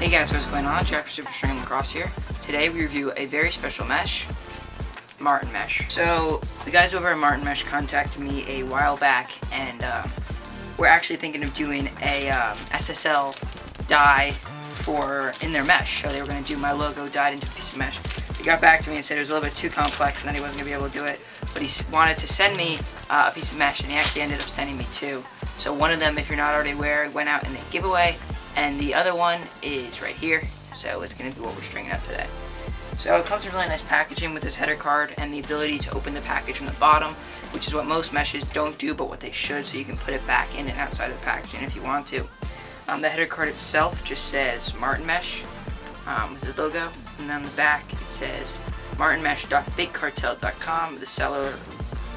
Hey guys, what's going on? Jack for superstringinglax here. Today we review a very special mesh, Martin Mesh. So the guys over at Martin Mesh contacted me a while back, and we're actually thinking of doing a SSL dye in their mesh. So they were going to do my logo dyed into a piece of mesh. He got back to me and said it was a little bit too complex and that he wasn't going to be able to do it, but he wanted to send me a piece of mesh, and he actually ended up sending me two. So one of them, if you're not already aware, went out in the giveaway, and the other one is right here. So it's going to be what we're stringing up today. So it comes in really nice packaging with this header card and the ability to open the package from the bottom, which is what most meshes don't do, but what they should, so you can put it back in and outside the packaging if you want to. The header card itself just says Martin Mesh with the logo, and on the back it says martinmesh.bigcartel.com, the seller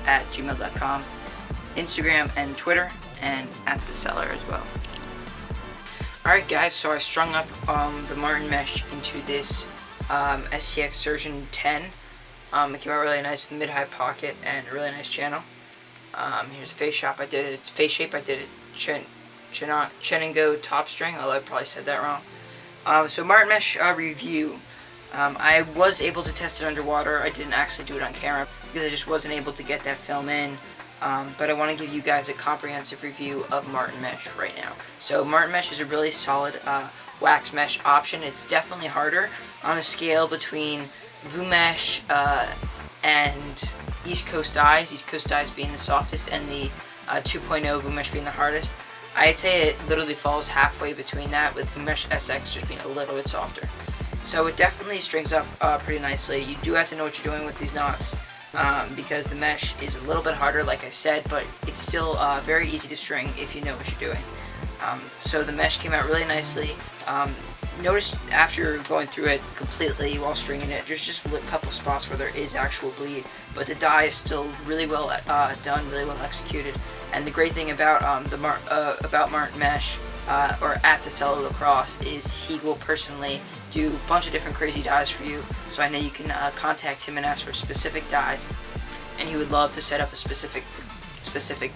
at gmail.com, Instagram and Twitter, and at the seller as well. Alright guys, so I strung up the Martin Mesh into this STX version 10. It came out really nice with mid-high pocket and a really nice channel. Here's the face shape. I did it Chen and Go top string, although I probably said that wrong. So Martin Mesh review. I was able to test it underwater. I didn't actually do it on camera because I just wasn't able to get that film in. But I want to give you guys a comprehensive review of Martin Mesh right now. So Martin Mesh is a really solid wax mesh option. It's definitely harder on a scale between VuMesh and East Coast dyes. East Coast dyes being the softest and the 2.0 VuMesh being the hardest. I'd say it literally falls halfway between that, with VuMesh SX just being a little bit softer. So it definitely strings up pretty nicely. You do have to know what you're doing with these knots, because the mesh is a little bit harder, like I said, but it's still very easy to string if you know what you're doing. So the mesh came out really nicely. Notice after going through it completely while stringing it, there's just a couple spots where there is actual bleed, but the dye is still really well done, really well executed. And the great thing about about Martin Mesh or at the seller lacrosse is he will personally do a bunch of different crazy dyes for you. So I know you can contact him and ask for specific dyes, and he would love to set up a specific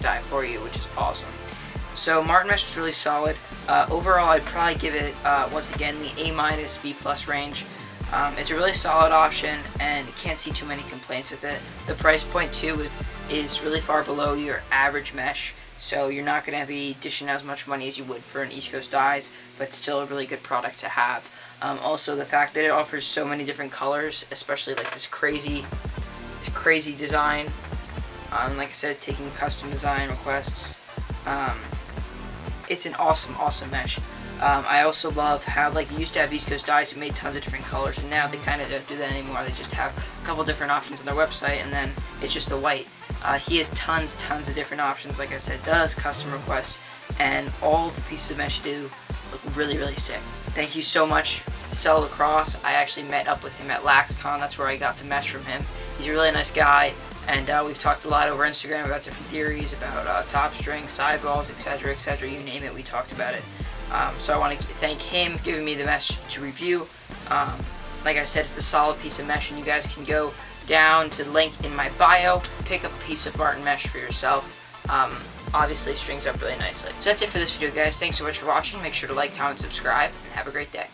dye for you, which is awesome. So Martin Mesh is really solid. Overall, I'd probably give it, once again, the A-, B+ range. It's a really solid option, and can't see too many complaints with it. The price point, too, is really far below your average mesh, so you're not going to be dishing as much money as you would for an East Coast dyes, but it's still a really good product to have. Also, the fact that it offers so many different colors, especially like this crazy design. Like I said, taking custom design requests. It's an awesome mesh. I also love how, like, you used to have East Coast dyes who made tons of different colors, and now they kind of don't do that anymore. They just have a couple different options on their website, and then it's just the white. He has tons of different options, like I said, does custom requests, and all the pieces of mesh do look really sick. Thank you so much to the seller lacrosse. I actually met up with him at LaxCon. That's where I got the mesh from him. He's a really nice guy. And we've talked a lot over Instagram about different theories, about top string, sidewalls, etc., you name it, we talked about it. So I want to thank him for giving me the mesh to review. Like I said, it's a solid piece of mesh, and you guys can go down to the link in my bio, pick up a piece of Martin Mesh for yourself. Obviously strings up really nicely. So that's it for this video, guys. Thanks so much for watching. Make sure to like, comment, subscribe, and have a great day.